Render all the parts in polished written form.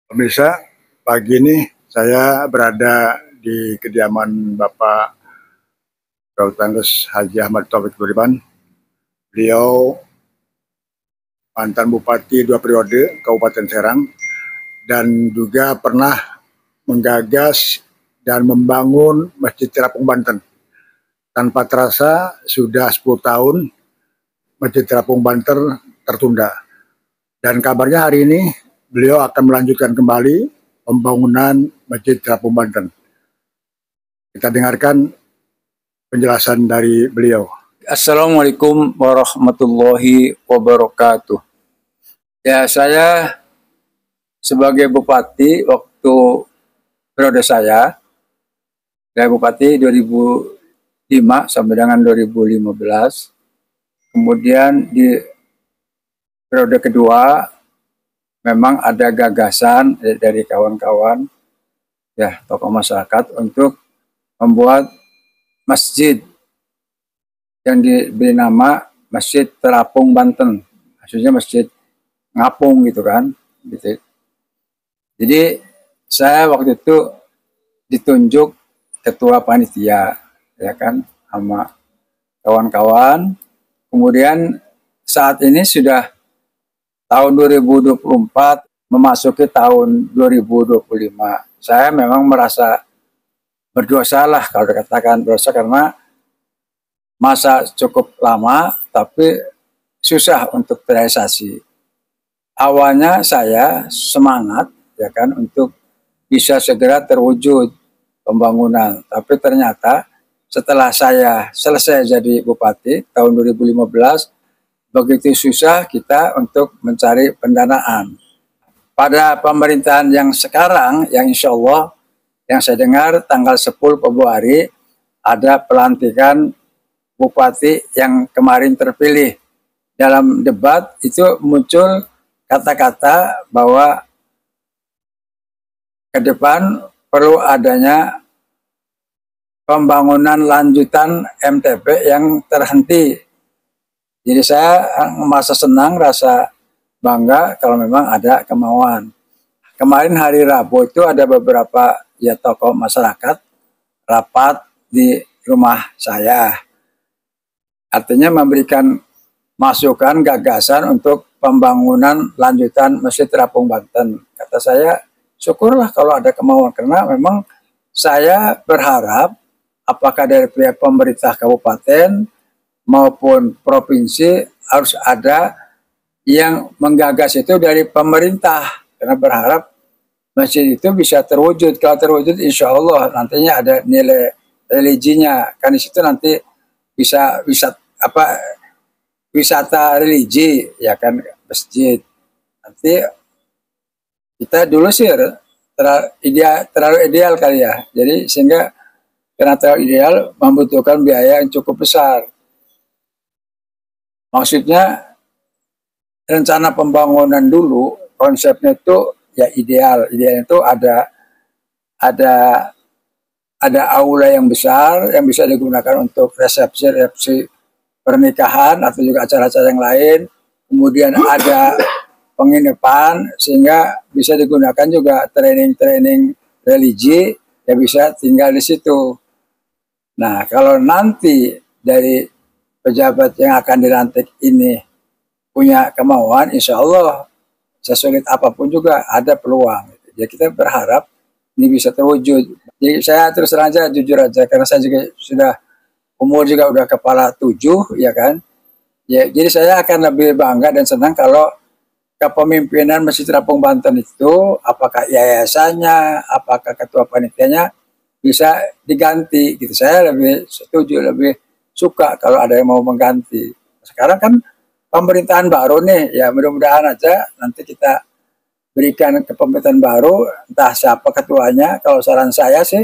Pemirsa, pagi ini saya berada di kediaman Bapak Dr. Haji Ahmad Taufik Budiman. Beliau mantan Bupati 2 periode Kabupaten Serang dan juga pernah menggagas dan membangun Masjid Terapung Banten. Tanpa terasa sudah 10 tahun Masjid Terapung Banten tertunda. Dan kabarnya hari ini beliau akan melanjutkan kembali pembangunan Masjid Terapung Banten. Kita dengarkan penjelasan dari beliau. Assalamualaikum warahmatullahi wabarakatuh. Ya, saya sebagai bupati waktu periode saya bupati 2005 sampai dengan 2015. Kemudian di periode kedua memang ada gagasan dari kawan-kawan ya tokoh masyarakat untuk membuat masjid yang diberi nama Masjid Terapung Banten, maksudnya masjid ngapung gitu kan gitu. Jadi saya waktu itu ditunjuk ketua panitia ya kan sama kawan-kawan. Kemudian saat ini sudah tahun 2024 memasuki tahun 2025. Saya memang merasa berdosa lah kalau dikatakan dosa karena masa cukup lama tapi susah untuk terrealisasi. Awalnya saya semangat ya kan untuk bisa segera terwujud pembangunan, tapi ternyata setelah saya selesai jadi bupati tahun 2015 begitu susah kita untuk mencari pendanaan. Pada pemerintahan yang sekarang, yang insya Allah, yang saya dengar tanggal 10 Februari, ada pelantikan bupati yang kemarin terpilih. Dalam debat itu muncul kata-kata bahwa ke depan perlu adanya pembangunan lanjutan MTP yang terhenti. Jadi saya merasa senang, rasa bangga kalau memang ada kemauan. Kemarin hari Rabu itu ada beberapa ya tokoh masyarakat rapat di rumah saya. Artinya memberikan masukan, gagasan untuk pembangunan lanjutan Masjid Terapung Banten. Kata saya, syukurlah kalau ada kemauan karena memang saya berharap apakah dari pihak pemerintah kabupaten maupun provinsi harus ada yang menggagas itu dari pemerintah karena berharap masjid itu bisa terwujud. Kalau terwujud insya Allah nantinya ada nilai religinya kan di situ nanti bisa wisata religi ya kan masjid. Nanti kita dulu sih terlalu ideal kali ya. Jadi sehingga karena terlalu ideal membutuhkan biaya yang cukup besar. Maksudnya rencana pembangunan dulu konsepnya itu ya ideal itu ada aula yang besar yang bisa digunakan untuk resepsi pernikahan atau juga acara-acara yang lain, kemudian ada penginapan sehingga bisa digunakan juga training religi yang bisa tinggal di situ. Nah kalau nanti dari pejabat yang akan dilantik ini punya kemauan, insya Allah sesulit apapun juga ada peluang. Jadi kita berharap ini bisa terwujud. Jadi saya terus terang aja, jujur aja, karena saya juga sudah umur juga udah kepala 7, ya kan. Ya, jadi saya akan lebih bangga dan senang kalau kepemimpinan Masjid Terapung Banten itu, apakah yayasannya, apakah ketua panitianya bisa diganti. Gitu. Saya lebih setuju, lebih suka kalau ada yang mau mengganti. Sekarang kan pemerintahan baru nih, ya mudah-mudahan aja nanti kita berikan kepemimpinan baru, entah siapa ketuanya. Kalau saran saya sih,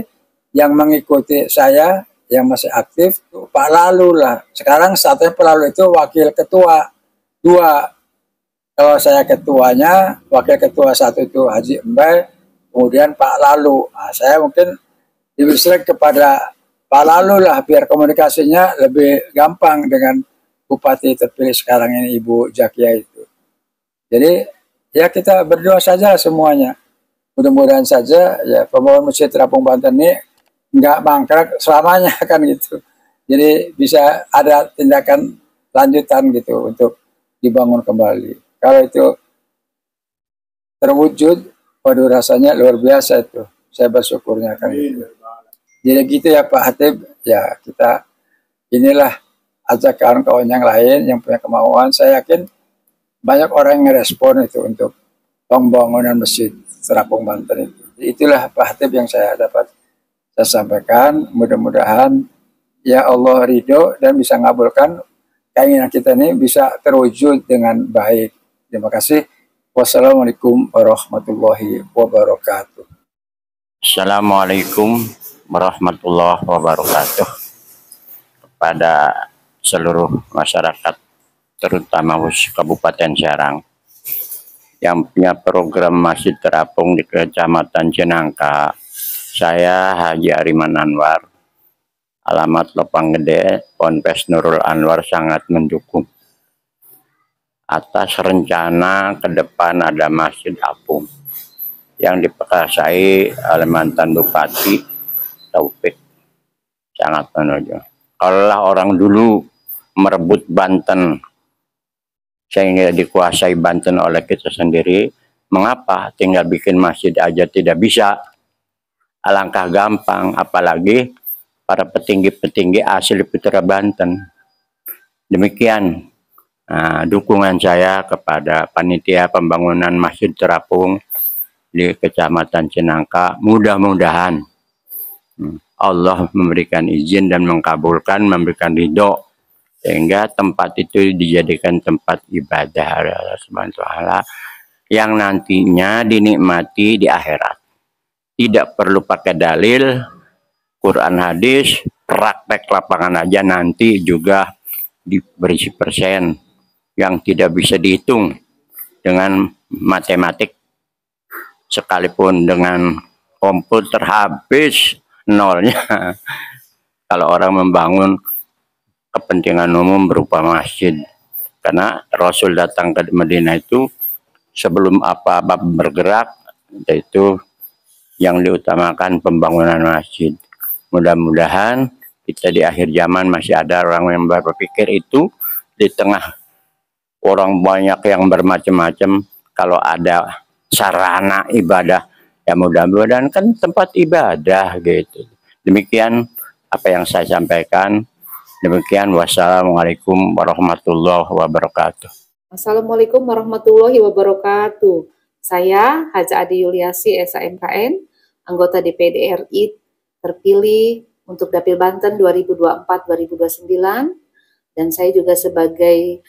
yang mengikuti saya, yang masih aktif, Pak Lalu lah. Sekarang statusnya Pak Lalu itu wakil ketua 2. Kalau saya ketuanya, wakil ketua 1 itu Haji Embai, kemudian Pak Lalu. Nah, saya mungkin diberi kepada Pak Lalu lah biar komunikasinya lebih gampang dengan bupati terpilih sekarang ini Ibu Jakia itu. Jadi ya kita berdoa saja semuanya. mudah-mudahan saja ya pembangunan Masjid Terapung Banten ini nggak mangkrak selamanya kan gitu. Jadi bisa ada tindakan lanjutan gitu untuk dibangun kembali. Kalau itu terwujud, waduh rasanya luar biasa itu. Saya bersyukurnya kan gitu. Jadi gitu ya Pak Hatib, ya kita inilah ajak kawan-kawan yang lain yang punya kemauan. Saya yakin banyak orang yang merespon itu untuk pembangunan Masjid Terapung Banten itu. Itulah Pak Hatib yang saya dapat saya sampaikan. Mudah-mudahan ya Allah ridho dan bisa ngabulkan keinginan kita ini bisa terwujud dengan baik. Terima kasih. Wassalamualaikum warahmatullahi wabarakatuh. Assalamualaikum warahmatullahi wabarakatuh. Kepada seluruh masyarakat, terutama Kabupaten Serang, yang punya program Masjid Terapung di Kecamatan Cinangka, saya Haji Ariman Anwar, alamat Lopang Gede, Ponpes Nurul Anwar, sangat mendukung atas rencana ke depan ada Masjid Apung yang diperkasai oleh mantan Bupati Taufik. Sangat menuju. Kalau orang dulu merebut Banten sehingga dikuasai Banten oleh kita sendiri, mengapa tinggal bikin masjid aja tidak bisa? Alangkah gampang, apalagi para petinggi-petinggi asli Putra Banten. Demikian dukungan saya kepada panitia pembangunan Masjid Terapung di Kecamatan Cinangka. Mudah-mudahan Allah memberikan izin dan mengkabulkan, memberikan ridho, sehingga tempat itu dijadikan tempat ibadah Allah Subhanahu wa Ta'ala yang nantinya dinikmati di akhirat. Tidak perlu pakai dalil, Quran hadis, praktek lapangan aja nanti juga diberi persen yang tidak bisa dihitung dengan matematik, sekalipun dengan komputer habis nolnya. Kalau orang membangun kepentingan umum berupa masjid, karena Rasul datang ke Madinah itu sebelum apa-apa bergerak, yaitu yang diutamakan pembangunan masjid. Mudah-mudahan kita di akhir zaman masih ada orang yang berpikir itu, di tengah orang banyak yang bermacam-macam, kalau ada sarana ibadah, ya mudah-mudahan kan tempat ibadah gitu. Demikian apa yang saya sampaikan. Demikian, wassalamualaikum warahmatullahi wabarakatuh. Assalamualaikum warahmatullahi wabarakatuh. Saya Haji Adi Yuliasi SAMKN, anggota DPD RI terpilih untuk Dapil Banten 2024-2029, dan saya juga sebagai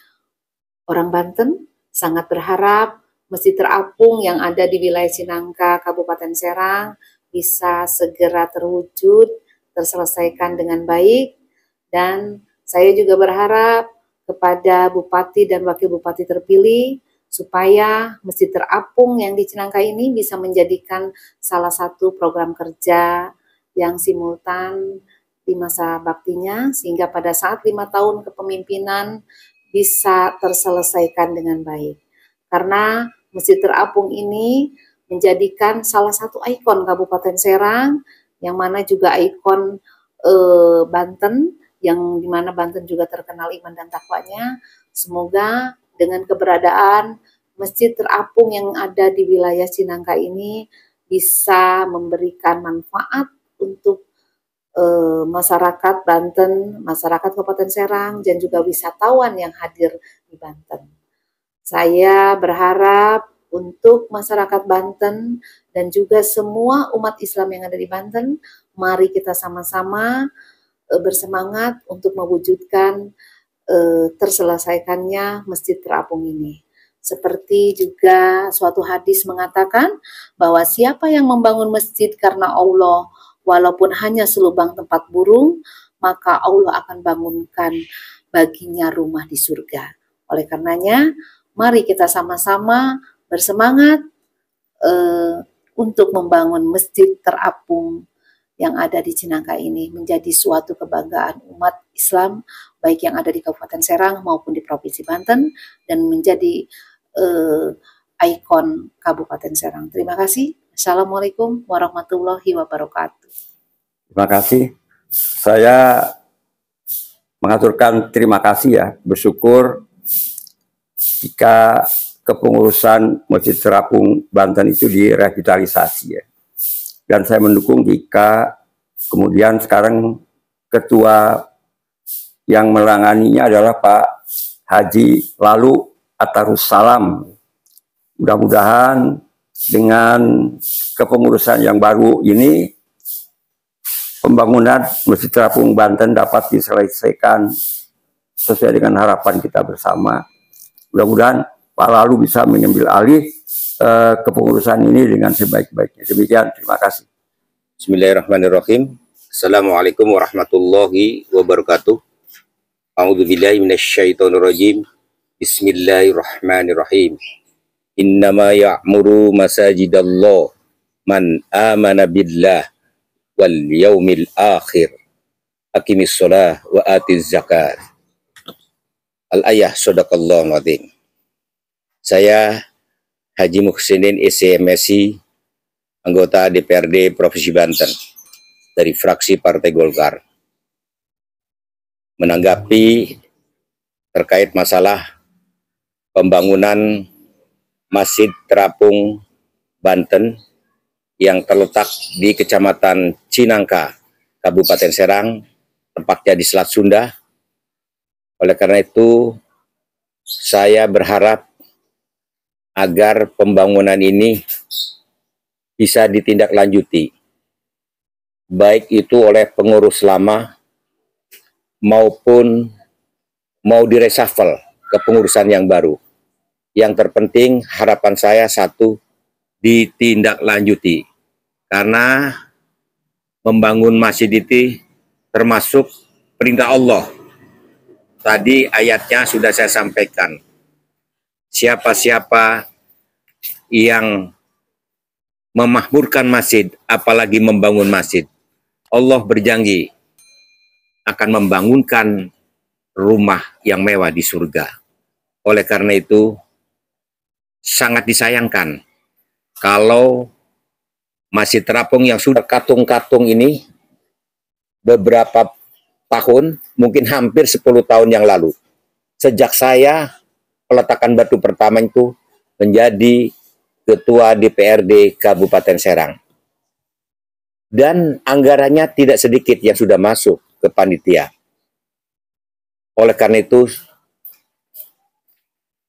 orang Banten sangat berharap Masjid Terapung yang ada di wilayah Cinangka, Kabupaten Serang bisa segera terwujud, terselesaikan dengan baik. Dan saya juga berharap kepada Bupati dan Wakil Bupati terpilih supaya Masjid Terapung yang di Cinangka ini bisa menjadikan salah satu program kerja yang simultan di masa baktinya, sehingga pada saat 5 tahun kepemimpinan bisa terselesaikan dengan baik. Karena Masjid Terapung ini menjadikan salah satu ikon Kabupaten Serang, yang mana juga ikon Banten, yang dimana Banten juga terkenal iman dan takwanya. Semoga dengan keberadaan Masjid Terapung yang ada di wilayah Cinangka ini bisa memberikan manfaat untuk masyarakat Banten, masyarakat Kabupaten Serang, dan juga wisatawan yang hadir di Banten. Saya berharap untuk masyarakat Banten dan juga semua umat Islam yang ada di Banten, mari kita sama-sama bersemangat untuk mewujudkan terselesaikannya Masjid Terapung ini. Seperti juga suatu hadis mengatakan bahwa siapa yang membangun masjid karena Allah, walaupun hanya selubang tempat burung, maka Allah akan bangunkan baginya rumah di surga. Oleh karenanya, mari kita sama-sama bersemangat untuk membangun Masjid Terapung yang ada di Cinangka ini menjadi suatu kebanggaan umat Islam, baik yang ada di Kabupaten Serang maupun di Provinsi Banten, dan menjadi ikon Kabupaten Serang. Terima kasih. Assalamualaikum warahmatullahi wabarakatuh. Terima kasih. Saya mengaturkan terima kasih ya, bersyukur jika kepengurusan Masjid Terapung Banten itu direvitalisasi ya. Dan saya mendukung jika kemudian sekarang ketua yang melanganinya adalah Pak Haji Lalu Atarussalam. Mudah-mudahan dengan kepengurusan yang baru ini pembangunan Masjid Terapung Banten dapat diselesaikan sesuai dengan harapan kita bersama. Mudah-mudahan Pak Lalu bisa mengambil alih kepengurusan ini dengan sebaik-baiknya. Demikian, terima kasih. Bismillahirrahmanirrahim. Assalamualaikum warahmatullahi wabarakatuh. A'udzubillahi minasyaitonirrajim. Bismillahirrahmanirrahim. Innama ya'muru masajidallah man amana billah wal yaumil akhir. Aqimis shalah wa atiz zakat. Al-ayah sadaqallahu azim. Saya Haji Muhsinin SMSI, anggota DPRD Provinsi Banten dari fraksi Partai Golkar. Menanggapi terkait masalah pembangunan Masjid Terapung Banten yang terletak di Kecamatan Cinangka, Kabupaten Serang, tempatnya di Selat Sunda. Oleh karena itu, saya berharap agar pembangunan ini bisa ditindaklanjuti, baik itu oleh pengurus lama maupun mau direshuffle ke pengurusan yang baru. Yang terpenting harapan saya satu, ditindaklanjuti. Karena membangun masjid itu termasuk perintah Allah. Tadi ayatnya sudah saya sampaikan. Siapa-siapa yang memakmurkan masjid, apalagi membangun masjid, Allah berjanji akan membangunkan rumah yang mewah di surga. Oleh karena itu, sangat disayangkan kalau Masjid Terapung yang sudah katung-katung ini beberapa tahun, mungkin hampir 10 tahun yang lalu, sejak saya peletakan batu pertama itu menjadi ketua DPRD Kabupaten Serang. Dan anggarannya tidak sedikit yang sudah masuk ke panitia. Oleh karena itu,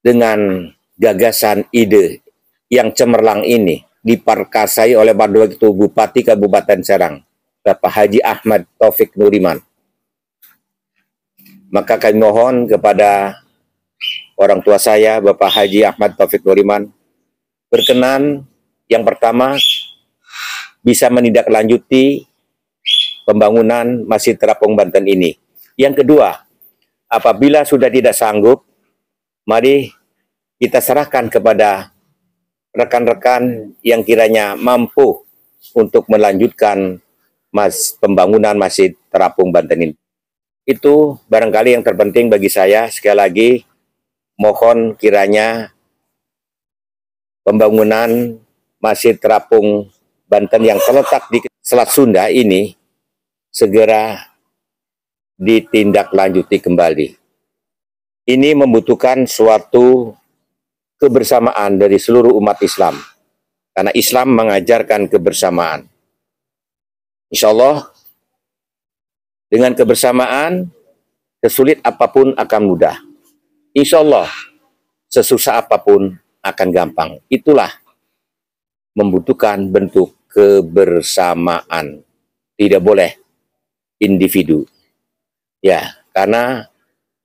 dengan gagasan ide yang cemerlang ini diperkasai oleh waktu itu Bupati Kabupaten Serang, Bapak Haji Ahmad Taufik Nuriman. Maka kami mohon kepada orang tua saya, Bapak Haji Ahmad Taufik Nuriman, berkenan yang pertama bisa menindaklanjuti pembangunan Masjid Terapung Banten ini. Yang kedua, apabila sudah tidak sanggup, mari kita serahkan kepada rekan-rekan yang kiranya mampu untuk melanjutkan pembangunan Masjid Terapung Banten ini. Itu barangkali yang terpenting bagi saya. Sekali lagi, mohon kiranya pembangunan Masjid Terapung Banten yang terletak di Selat Sunda ini segera ditindaklanjuti kembali. Ini membutuhkan suatu kebersamaan dari seluruh umat Islam. Karena Islam mengajarkan kebersamaan. Insya Allah, dengan kebersamaan, sesulit apapun akan mudah. Insya Allah, sesusah apapun akan gampang. Itulah membutuhkan bentuk kebersamaan. Tidak boleh individu. Ya, karena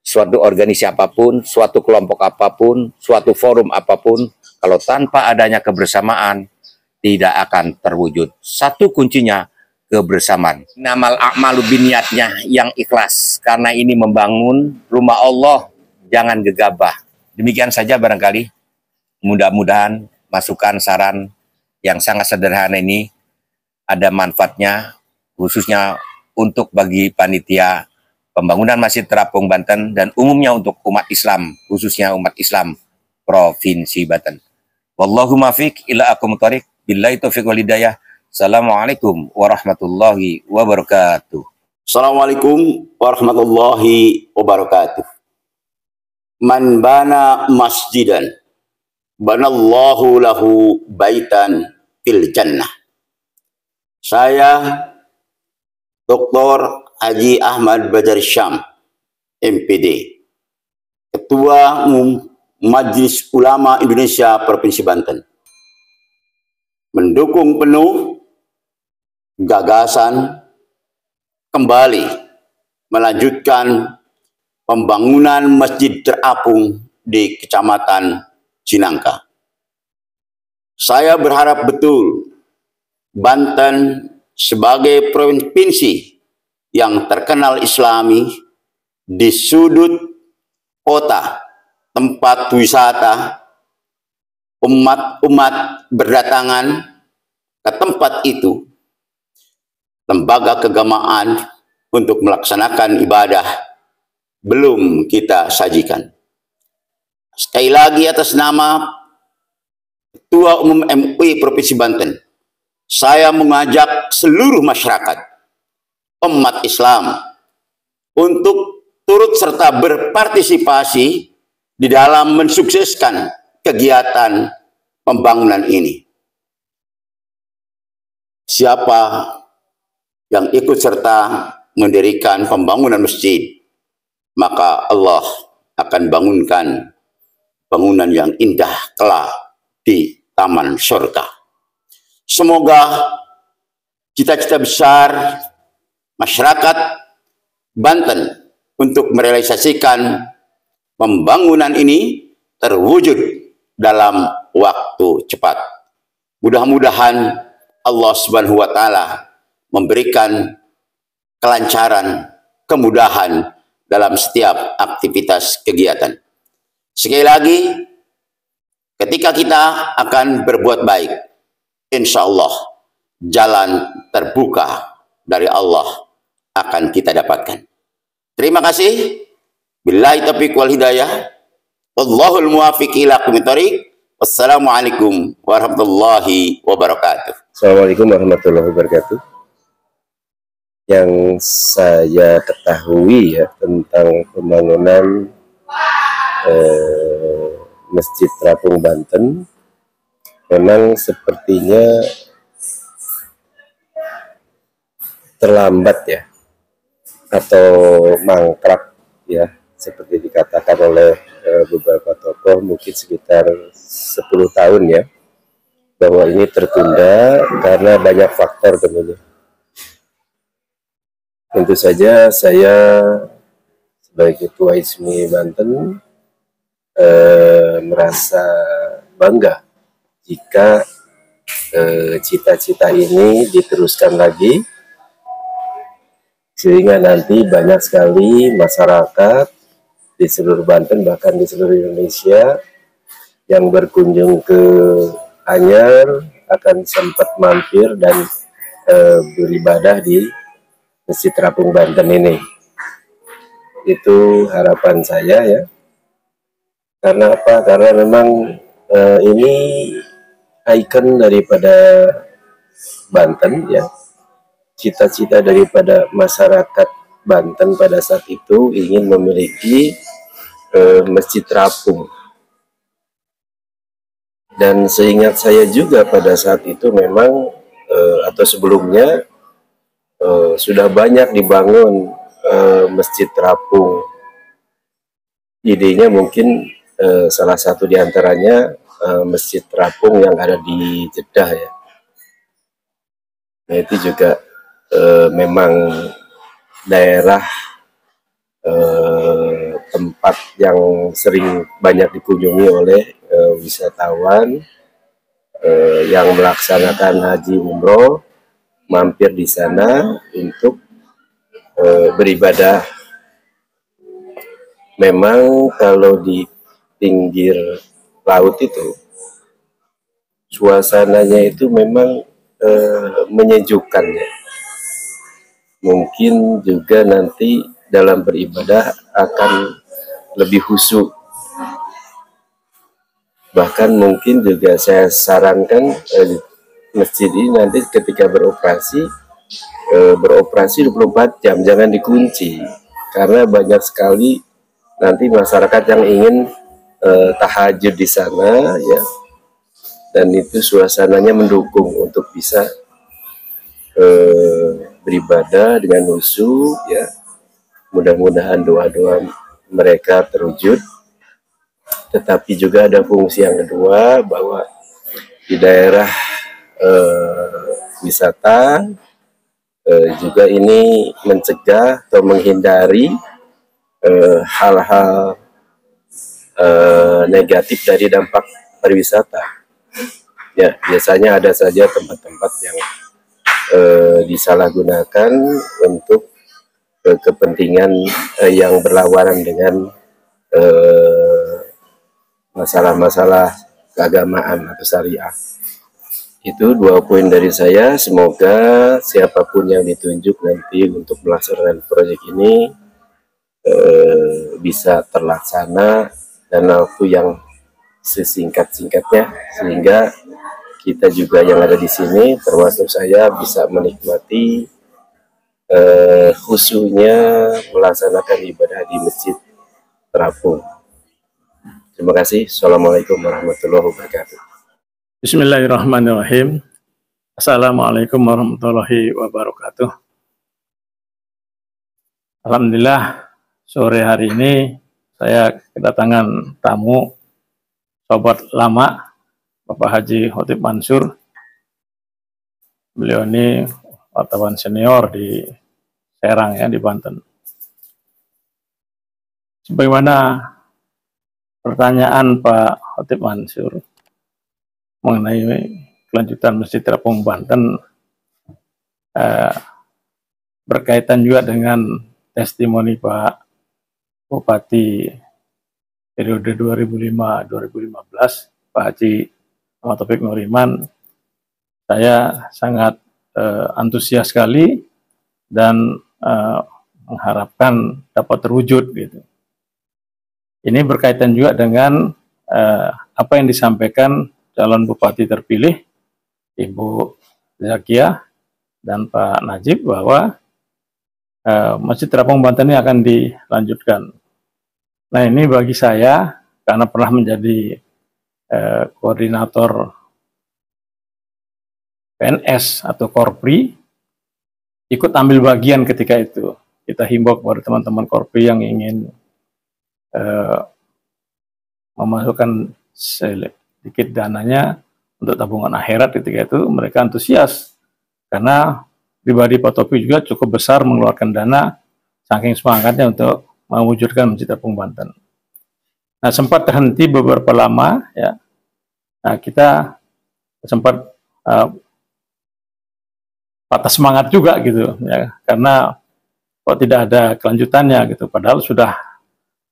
suatu organisasi apapun, suatu kelompok apapun, suatu forum apapun, kalau tanpa adanya kebersamaan, tidak akan terwujud. Satu kuncinya, kebersamaan. Namal a'malu biniatnya yang ikhlas. Karena ini membangun rumah Allah, jangan gegabah. Demikian saja barangkali. Mudah-mudahan masukan saran yang sangat sederhana ini ada manfaatnya, khususnya untuk bagi panitia pembangunan Masjid Terapung Banten dan umumnya untuk umat Islam, khususnya umat Islam Provinsi Banten. Wallahu muwaffiq ila aqwamit thoriq. Billahi taufiq wal hidayah. Assalamualaikum warahmatullahi wabarakatuh. Assalamualaikum warahmatullahi wabarakatuh. Man bana masjidan banallahu lahu baitan fil jannah. Saya Dr. Haji Ahmad Badar Syam, MPD, Ketua Umum Majelis Ulama Indonesia Provinsi Banten, mendukung penuh gagasan kembali melanjutkan pembangunan masjid terapung di Kecamatan Cinangka. Saya berharap betul Banten sebagai provinsi yang terkenal Islami di sudut kota, tempat wisata, umat-umat berdatangan ke tempat itu, lembaga keagamaan untuk melaksanakan ibadah belum kita sajikan. Sekali lagi atas nama Ketua Umum MUI Provinsi Banten, saya mengajak seluruh masyarakat, umat Islam, untuk turut serta berpartisipasi di dalam mensukseskan kegiatan pembangunan ini. Siapa yang ikut serta mendirikan pembangunan masjid, maka Allah akan bangunkan bangunan yang indah kelak di taman surga. Semoga cita-cita besar masyarakat Banten untuk merealisasikan pembangunan ini terwujud dalam waktu cepat. Mudah-mudahan Allah Subhanahu wa Ta'ala memberikan kelancaran, kemudahan dalam setiap aktivitas kegiatan. Sekali lagi, ketika kita akan berbuat baik, insya Allah jalan terbuka dari Allah akan kita dapatkan. Terima kasih. Billahi taufiq wal hidayah. Wallahul muwaffiq ila aqwamit thoriq. Wassalamualaikum warahmatullahi wabarakatuh. Assalamualaikum warahmatullahi wabarakatuh. Yang saya ketahui ya tentang pembangunan Masjid Terapung Banten, memang sepertinya terlambat ya, atau mangkrak ya, seperti dikatakan oleh beberapa tokoh, mungkin sekitar 10 tahun ya, bahwa ini tertunda karena banyak faktor tentunya. Tentu saja saya sebagai Ketua ISMI Banten merasa bangga jika cita-cita ini diteruskan lagi, sehingga nanti banyak sekali masyarakat di seluruh Banten, bahkan di seluruh Indonesia, yang berkunjung ke Anyar akan sempat mampir dan beribadah di Masjid Terapung Banten ini. Itu harapan saya ya. Karena apa? Karena memang ini ikon daripada Banten ya. Cita-cita daripada masyarakat Banten pada saat itu ingin memiliki masjid terapung. Dan seingat saya juga pada saat itu memang atau sebelumnya sudah banyak dibangun masjid terapung. Idenya mungkin salah satu diantaranya masjid terapung yang ada di Jeddah ya. Nah itu juga memang daerah tempat yang sering banyak dikunjungi oleh wisatawan yang melaksanakan haji umroh, mampir di sana untuk beribadah. Memang kalau di pinggir laut itu suasananya itu memang menyejukkan ya. Mungkin juga nanti dalam beribadah akan lebih khusyuk. Bahkan mungkin juga saya sarankan masjid ini nanti ketika beroperasi 24 jam, jangan dikunci, karena banyak sekali nanti masyarakat yang ingin tahajud di sana ya, dan itu suasananya mendukung untuk bisa beribadah dengan khusyuk ya. Mudah-mudahan doa-doa mereka terwujud. Tetapi juga ada fungsi yang kedua, bahwa di daerah wisata juga ini mencegah atau menghindari hal-hal negatif dari dampak pariwisata. Ya, biasanya ada saja tempat-tempat yang disalahgunakan untuk kepentingan yang berlawanan dengan masalah-masalah keagamaan atau syariah. Itu 2 poin dari saya. Semoga siapapun yang ditunjuk nanti untuk melaksanakan proyek ini bisa terlaksana dan waktu yang sesingkat-singkatnya, sehingga kita juga yang ada di sini, termasuk saya, bisa menikmati khusyuknya melaksanakan ibadah di Masjid Terapung. Terima kasih. Assalamualaikum warahmatullahi wabarakatuh. Bismillahirrahmanirrahim. Assalamualaikum warahmatullahi wabarakatuh. Alhamdulillah, sore hari ini saya kedatangan tamu sobat lama, Bapak Haji Khotib Mansur. Beliau ini wartawan senior di Serang ya, di Banten. Sebagaimana pertanyaan Pak Khotib Mansur mengenai kelanjutan Masjid Terapung Banten, berkaitan juga dengan testimoni Pak Bupati periode 2005-2015, Pak Haji Ahmad Taufik Nuriman. Saya sangat antusias sekali dan mengharapkan dapat terwujud gitu. Ini berkaitan juga dengan apa yang disampaikan calon bupati terpilih Ibu Zakiah dan Pak Najib, bahwa Masjid Terapung Banten ini akan dilanjutkan. Nah, ini bagi saya, karena pernah menjadi koordinator PNS atau Korpri, ikut ambil bagian ketika itu. Kita himbau kepada teman-teman Korpri yang ingin memasukkan sedikit dananya untuk tabungan akhirat ketika itu, mereka antusias. Karena pribadi Pak Taufik juga cukup besar mengeluarkan dana, saking semangatnya untuk mewujudkan Masjid Terapung Banten. Nah, sempat terhenti beberapa lama ya. Nah, kita sempat patah semangat juga gitu ya, karena kok tidak ada kelanjutannya gitu, padahal sudah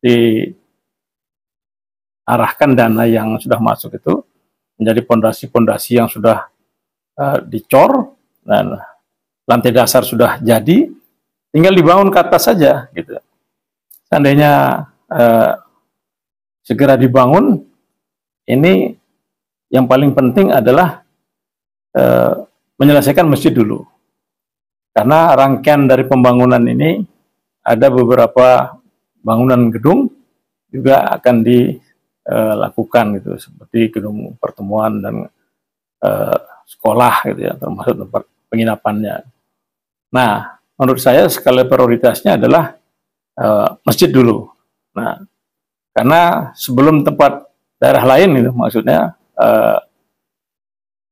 diarahkan dana yang sudah masuk itu menjadi pondasi-pondasi yang sudah dicor, dan lantai dasar sudah jadi, tinggal dibangun ke atas saja gitu. Seandainya segera dibangun, ini yang paling penting adalah menyelesaikan masjid dulu. Karena rangkaian dari pembangunan ini ada beberapa bangunan gedung juga akan dilakukan gitu, seperti gedung pertemuan dan sekolah gitu ya, termasuk tempat penginapannya. Nah, menurut saya skala prioritasnya adalah masjid dulu. Nah, karena sebelum tempat daerah lain itu, maksudnya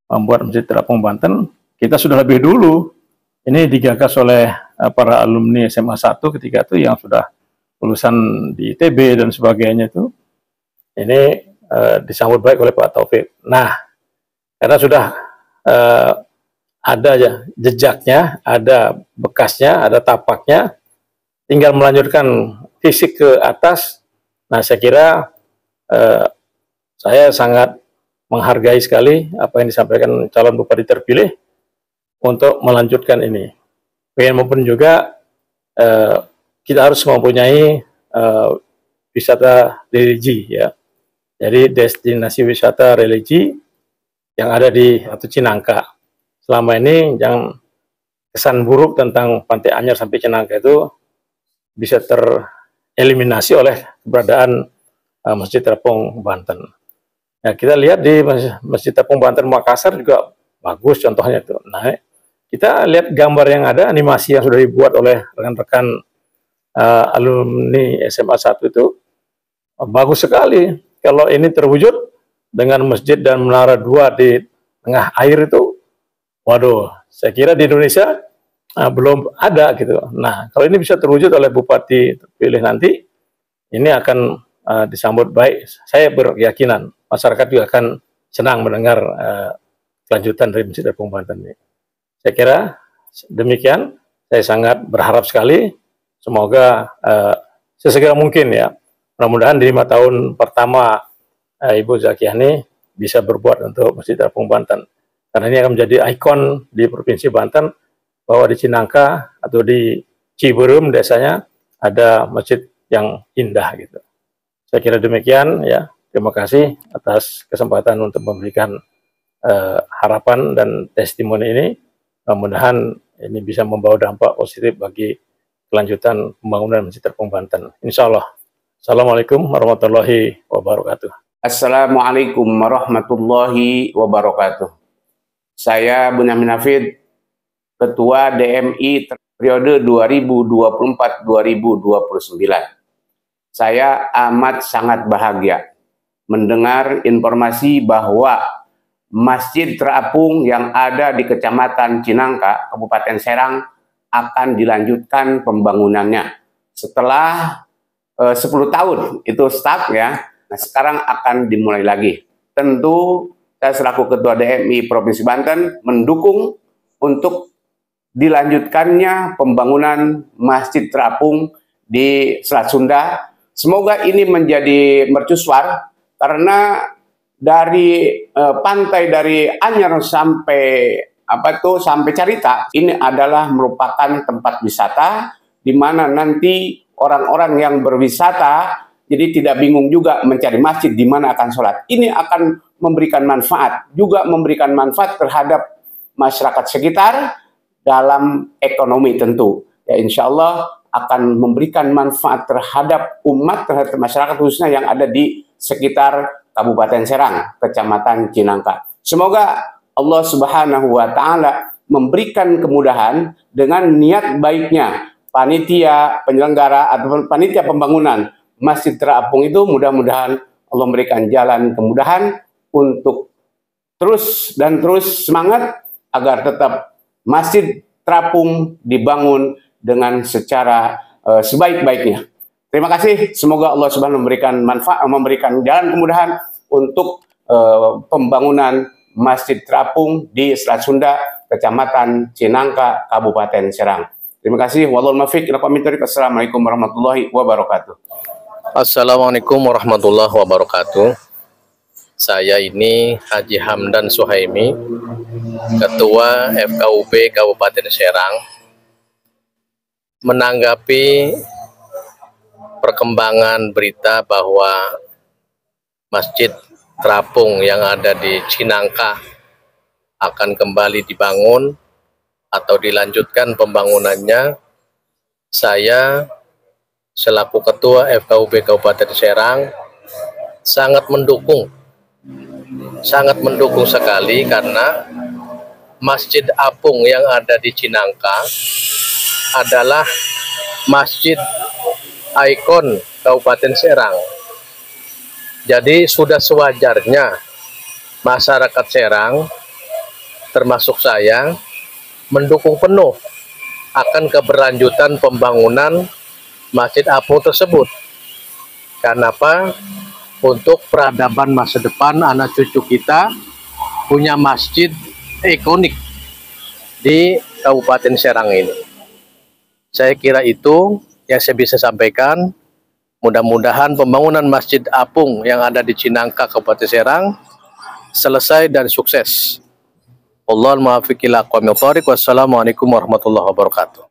membuat Masjid Terapung Banten, kita sudah lebih dulu. Ini digagas oleh para alumni SMA 1 ketika itu yang sudah lulusan di ITB dan sebagainya itu. Ini disambut baik oleh Pak Taufik. Nah, karena sudah ada ya jejaknya, ada bekasnya, ada tapaknya, tinggal melanjutkan fisik ke atas. Nah, saya kira saya sangat menghargai sekali apa yang disampaikan calon bupati terpilih untuk melanjutkan ini. Bagaimanapun juga kita harus mempunyai wisata religi ya. Jadi destinasi wisata religi yang ada di Cinangka. selama ini yang kesan buruk tentang Pantai Anyar sampai Cinangka itu bisa tereliminasi oleh keberadaan Masjid Terapung Banten. Ya, kita lihat di Masjid Terapung Banten Makassar juga bagus contohnya itu. Nah, kita lihat gambar yang ada, animasi yang sudah dibuat oleh rekan-rekan alumni SMA 1 itu bagus sekali. Kalau ini terwujud dengan masjid dan menara 2 di tengah air itu, waduh, saya kira di Indonesia belum ada gitu. Nah, kalau ini bisa terwujud oleh Bupati terpilih nanti, ini akan disambut baik. Saya berkeyakinan masyarakat juga akan senang mendengar kelanjutan dari Masjid Terapung Banten ini. Saya kira demikian. Saya sangat berharap sekali, semoga sesegera mungkin ya. Mudah-mudahan di 5 tahun pertama Ibu Zakiani bisa berbuat untuk Masjid Terapung Banten. Karena ini akan menjadi ikon di Provinsi Banten, bahwa di Cinangka atau di Ciberem desanya ada masjid yang indah gitu. Saya kira demikian ya. Terima kasih atas kesempatan untuk memberikan harapan dan testimoni ini. Mudah-mudahan ini bisa membawa dampak positif bagi kelanjutan pembangunan Masjid Terapung Banten. Insya Allah. Assalamualaikum warahmatullahi wabarakatuh. Assalamualaikum warahmatullahi wabarakatuh. Saya Bunyamin Hafid, Ketua DMI periode 2024-2029. Saya amat sangat bahagia mendengar informasi bahwa Masjid Terapung yang ada di Kecamatan Cinangka, Kabupaten Serang akan dilanjutkan pembangunannya. Setelah 10 tahun itu start ya, nah sekarang akan dimulai lagi. Tentu saya selaku Ketua DMI Provinsi Banten mendukung untuk dilanjutkannya pembangunan Masjid Terapung di Selat Sunda. Semoga ini menjadi mercusuar karena dari pantai dari Anyar sampai sampai Carita ini adalah merupakan tempat wisata di mana nanti orang-orang yang berwisata jadi tidak bingung juga mencari masjid di mana akan sholat. Ini akan memberikan manfaat, juga memberikan manfaat terhadap masyarakat sekitar dalam ekonomi tentu. Ya insya Allah akan memberikan manfaat terhadap umat, terhadap masyarakat khususnya yang ada di sekitar Kabupaten Serang, Kecamatan Cinangka. Semoga Allah Subhanahu wa Ta'ala memberikan kemudahan dengan niat baiknya panitia penyelenggara atau panitia pembangunan Masjid Terapung itu. Mudah-mudahan Allah memberikan jalan kemudahan untuk terus semangat agar tetap Masjid Terapung dibangun dengan secara sebaik-baiknya. Terima kasih. Semoga Allah Subhanahu memberikan manfaat, memberikan jalan kemudahan untuk pembangunan Masjid Terapung di Selat Sunda, Kecamatan Cinangka, Kabupaten Serang. Terima kasih. Wallahul muwaffiq ila aqwamit thoriq. Assalamualaikum warahmatullahi wabarakatuh. Assalamualaikum warahmatullahi wabarakatuh. Saya ini Haji Hamdan Suhaimi, Ketua FKUP Kabupaten Serang. Menanggapi perkembangan berita bahwa Masjid Terapung yang ada di Cinangka akan kembali dibangun atau dilanjutkan pembangunannya, saya selaku Ketua FKUP Kabupaten Serang sangat mendukung sekali, karena Masjid Apung yang ada di Cinangka adalah masjid ikon Kabupaten Serang. Jadi sudah sewajarnya masyarakat Serang termasuk saya mendukung penuh akan keberlanjutan pembangunan Masjid Apung tersebut. Karena apa? Untuk peradaban masa depan anak cucu kita punya masjid ikonik di Kabupaten Serang ini. Saya kira itu yang saya bisa sampaikan. Mudah-mudahan pembangunan Masjid Apung yang ada di Cinangka, Kabupaten Serang selesai dan sukses. Wallahul muwaffiq ila aqwamit thoriq. Wassalamualaikum warahmatullahi wabarakatuh.